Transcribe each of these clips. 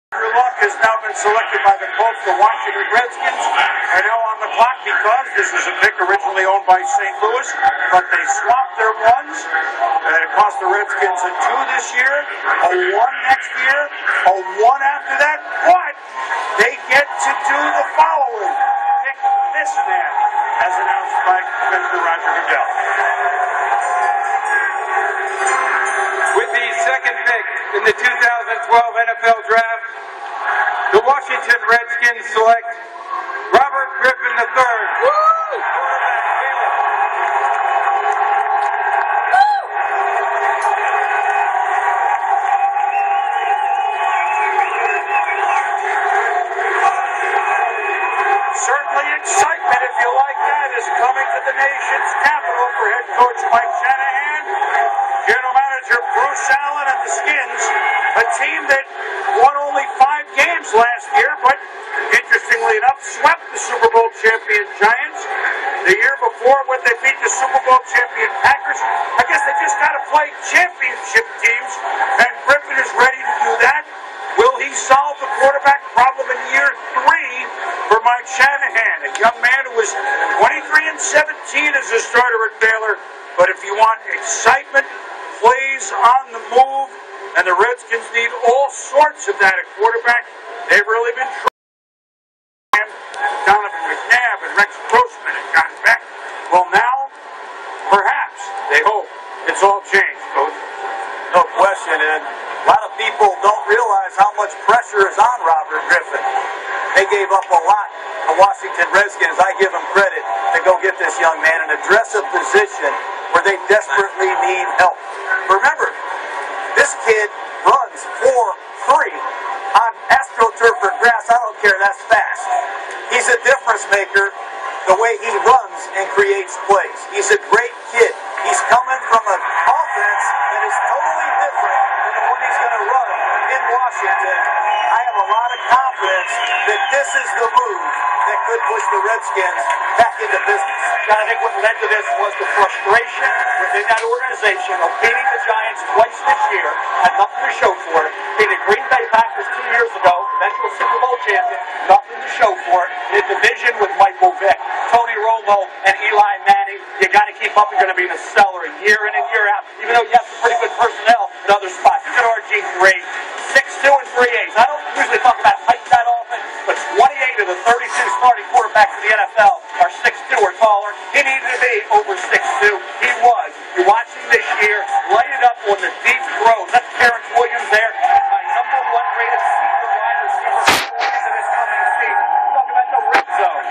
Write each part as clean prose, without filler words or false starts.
Andrew Luck has now been selected by the Colts. The Washington Redskins are now on the clock because this was a pick originally owned by St. Louis, but they swapped their ones. It cost the Redskins a 2 this year, a 1 next year, a 1 after that, but they get to do the following. Pick this man, as announced by Mr. Roger Goodell. With the second pick in the 2012 NFL Draft, the Washington Redskins select Robert Griffin III, quarterback Baylor. Certainly excitement, if you like that, is coming to the nation's capital for head coach Mike Shanahan, general manager Bruce Allen, and the Skins, a team that won only 5 games last year, but interestingly enough, swept the Super Bowl champion Giants. The year before, when they beat the Super Bowl champion Packers, I guess they just got to play championship teams, and Griffin is ready to do that. Will he solve the quarterback problem in year 3 for Mike Shanahan, a young man who was 23-17 as a starter at Baylor? But if you want excitement, plays on the move, and the Redskins need all sorts of that at quarterback, they've really been trying. Donovan McNabb and Rex Grossman and John Beck. Well, now, perhaps, they hope it's all changed, Coach. No question, and a lot of people don't realize how much pressure is on Robert Griffin. They gave up a lot. The Washington Redskins, I give them credit, to go get this young man and address a position where they desperately need help. Remember, this kid runs 4.3 on AstroTurf or grass. I don't care, that's fast. He's a difference maker the way he runs and creates plays. He's a great kid. He's coming from an offense that is totally different than the one he's going to run in Washington. I have a lot of confidence that this is the move that could push the Redskins back into business. I think what led to this was the frustration within that organization of beating the Giants twice this year, had nothing to show for it. Beating Green Bay Packers 2 years ago, eventual Super Bowl champion, nothing to show for it. In division with Michael Vick, Tony Romo, and Eli Manning, you got to keep up. You're going to be the seller year in and year out, even though you have some pretty good personnel in other spots. Look at RG3, 6'2" and 3/8. I don't usually talk about height that often, but 28 of the 32 starting quarterbacks in the NFL are 6'2" or taller. He needed to be over 6'2". He was. You watch him this year, light it up on the deep throws. That's Terrence Williams there, my #1 rated senior wide receiver in this coming season. Talk about the red zone.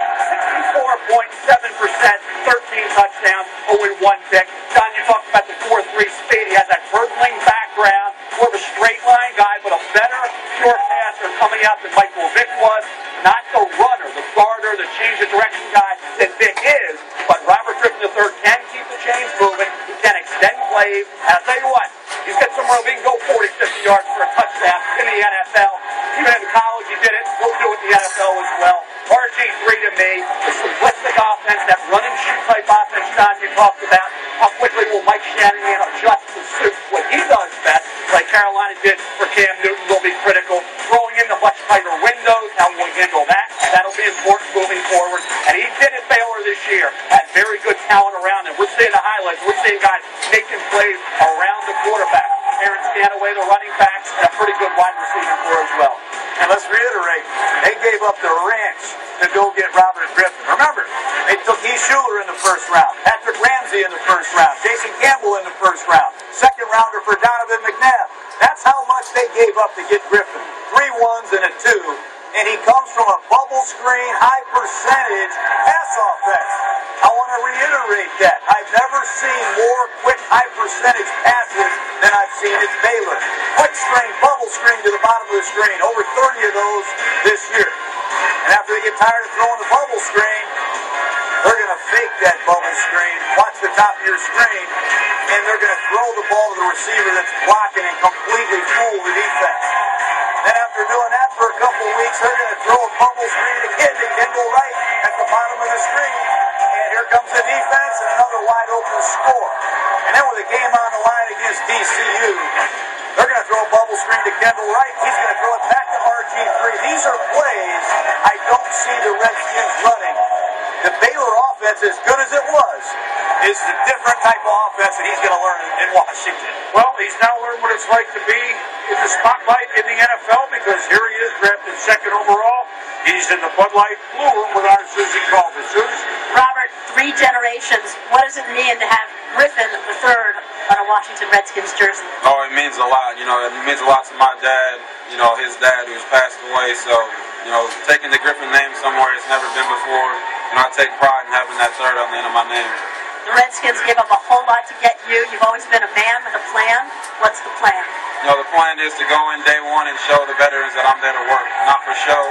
64.7%, 13 touchdowns, only 1 pick. John, you talked about the 4.3 speed. He has that hurdling background, more of a straight line guy, but a better pure passer coming out than Michael Vick was. Not the runner, the starter, the change of direction guy that Vick is, but Robert Griffin III can keep the chains moving. He can extend plays. And I'll tell you what, he's got some room. He can go 40, 50 yards for a touchdown in the NFL. Even in college, he did it. He'll do it in the NFL as well. RG3 to me, the simplistic offense, that run-and-shoot type offense, John, you talked about. How quickly will Mike Shanahan adjust to suit what he does best, like Carolina did for Cam Newton, will be critical. Throwing in the much tighter windows, how will we handle that? That'll be important moving forward. And he did it Baylor this year. Had very good talent around him. We're seeing the highlights. We're seeing guys making plays around the quarterback. Aaron Stanaway, the running backs, and a pretty good wide receiver core as well. And let's reiterate, they gave up the ranch to go get Robert Griffin. Remember, they took Heath Schuler in the first round, Patrick Ramsey in the first round, Jason Campbell in the first round, second rounder for Donovan McNabb. That's how much they gave up to get Griffin. 3 1s and a 2, and he comes from a bubble screen, high percentage pass offense. I want to reiterate that. I've never seen more quick, high percentage passes than I've seen at Baylor. Quick screen, bubble screen to the bottom of the screen. Over 30 of those this year. And after they get tired of throwing the bubble screen, they're going to fake that bubble screen, watch the top of your screen, and they're going to throw the ball to the receiver that's blocking and completely fool the defense. Then after doing that for a couple of weeks, they're going to throw a bubble screen again to Kendall Wright at the bottom of the screen. And here comes the defense and another wide open score. And then with a game on the line against DCU, they're going to throw a bubble screen to Kendall Wright. He's going to throw it back to RG3. these are plays I don't see the Redskins running. The Baylor offense, as good as it was, is the different type of offense that he's going to learn in Washington. Well, he's now learned what it's like to be in the spotlight in the NFL because here he is, drafted second overall. He's in the Bud Light Blue Room with our Susie Calder. Susie? Robert, 3 generations. What does it mean to have Griffin III on a Washington Redskins jersey? Oh, it means a lot. You know, it means a lot to my dad, you know, his dad who's passed away. So, you know, taking the Griffin name somewhere it's never been before. You know, I take pride in having that third on the end of my name. The Redskins gave up a whole lot to get you. You've always been a man with a plan. What's the plan? You know, the plan is to go in day one and show the veterans that I'm there to work, not for show.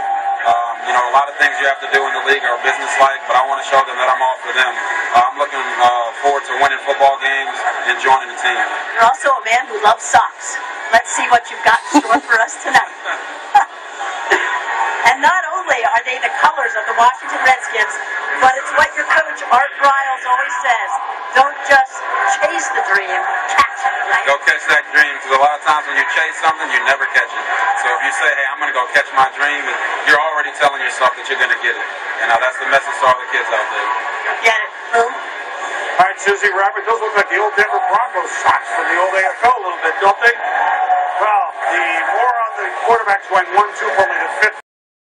You know, a lot of things you have to do in the league are business-like, but I want to show them that I'm all for them. I'm looking forward to winning football games and joining the team. You're also a man who loves socks. Let's see what you've got in store for us tonight. And not only are they the colors of the Washington Redskins, but it's what your coach, Art Briles, always says. Don't just chase the dream, catch it, right? Go catch that dream, because a lot of times when you chase something, you never catch it. So if you say, hey, I'm going to go catch my dream, you're already telling yourself that you're going to get it. And that's the message to all the kids out there. Get it, boom. All right, Susie, Robert, those look like the old Denver Broncos socks from the old AFL a little bit, don't they? Well, the more on the quarterbacks going 1-2 for only the 5th.